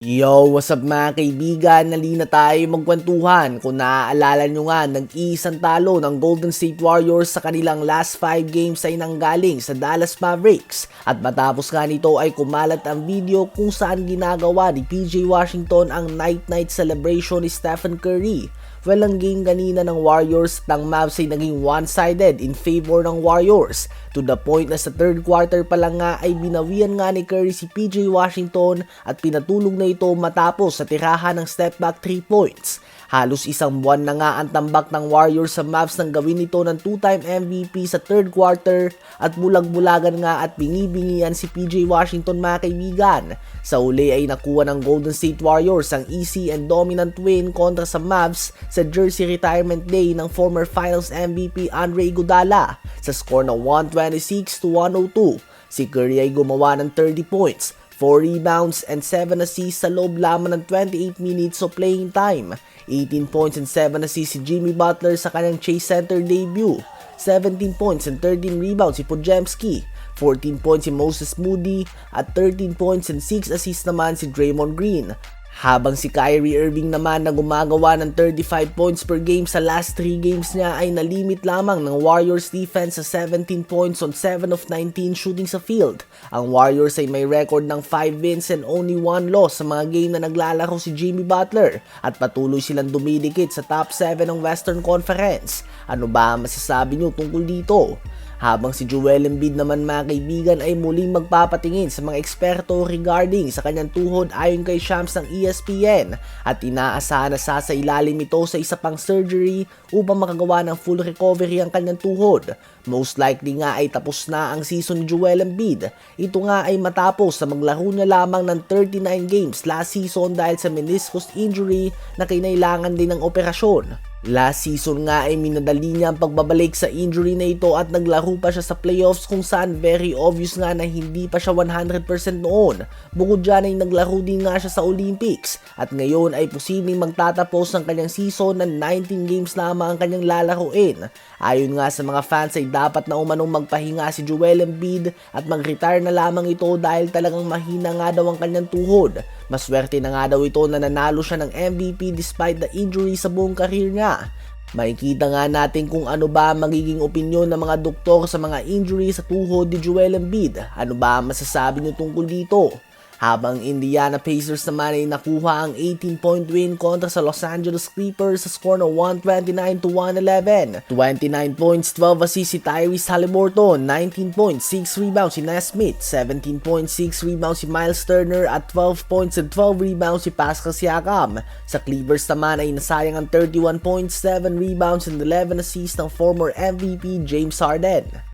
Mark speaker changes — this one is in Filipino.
Speaker 1: Yo, what's up mga kaibigan? Nalina tayo magkwentuhan. Kung naaalala nyo nga, nag-iisang talo ng Golden State Warriors sa kanilang last 5 games ay nanggaling sa Dallas Mavericks. At matapos nga nito ay kumalat ang video kung saan ginagawa ni PJ Washington ang night-night celebration ni Stephen Curry. Well, ang game kanina ng Warriors at ng Mavs ay naging one-sided in favor ng Warriors to the point na sa third quarter pa lang nga ay binawian nga ni Curry si PJ Washington at pinatulog na ito matapos sa tirahan ng step back 3 points. Halos isang buwan na nga ang tambak ng Warriors sa Mavs nang gawin ito ng 2-time MVP sa third quarter at bulag-bulagan nga at binibingian si PJ Washington mga kaibigan. Sa uli ay nakuha ng Golden State Warriors ang easy and dominant win kontra sa Mavs sa jersey retirement day ng former Finals MVP Andre Iguodala sa score na 126-102. Si Curry ay gumawa ng 30 points, 4 rebounds and 7 assists sa loob lamang ng 28 minutes of playing time. 18 points and 7 assists si Jimmy Butler sa kanyang Chase Center debut. 17 points and 13 rebounds si Podziemski. 14 points si Moses Moody at 13 points and 6 assists naman si Draymond Green. Habang si Kyrie Irving naman na gumagawa ng 35 points per game sa last 3 games niya ay nalimit lamang ng Warriors defense sa 17 points on 7 of 19 shooting sa field. Ang Warriors ay may record ng 5 wins and only 1 loss sa mga game na naglalaro si Jimmy Butler at patuloy silang dumidikit sa top 7 ng Western Conference. Ano ba ang masasabi nyo tungkol dito? Habang si Joel Embiid naman mga kaibigan ay muling magpapatingin sa mga eksperto regarding sa kanyang tuhod ayon kay Shams ng ESPN at inaasahan na sasailalim ito sa isa pang surgery upang makagawa ng full recovery ang kanyang tuhod. Most likely nga ay tapos na ang season ni Joel Embiid. Ito nga ay matapos sa maglaro niya lamang ng 39 games last season dahil sa meniscus injury na kinailangan din ng operasyon. Last season nga ay minadali niya ang pagbabalik sa injury na ito at naglaro pa siya sa playoffs kung saan very obvious nga na hindi pa siya 100% noon. Bukod dyan ay naglaro din nga siya sa Olympics at ngayon ay posibleng magtatapos ng kanyang season na 19 games lamang ang kanyang lalaruin. Ayon nga sa mga fans ay dapat na umanong magpahinga si Joel Embiid at mag-retire na lamang ito dahil talagang mahina nga daw ang kanyang tuhod. Maswerte na nga daw ito na nanalo siya ng MVP despite the injury sa buong career niya. Makikita nga natin kung ano ba magiging opinyon ng mga doktor sa mga injury sa tuhod ni Joel Embiid. Ano ba masasabi niyo tungkol dito? Habang Indiana Pacers naman ay nakuha ang 18-point win kontra sa Los Angeles Clippers sa score na 129-111. 29 points, 12 assists si Tyrese Haliburton, 19 points, 6 rebounds si Nesmith, 17 points, 6 rebounds si Miles Turner at 12 points and 12 rebounds si Pascal Siakam. Sa Clippers naman ay nasayang ang 31 points, 7 rebounds and 11 assists ng former MVP James Harden.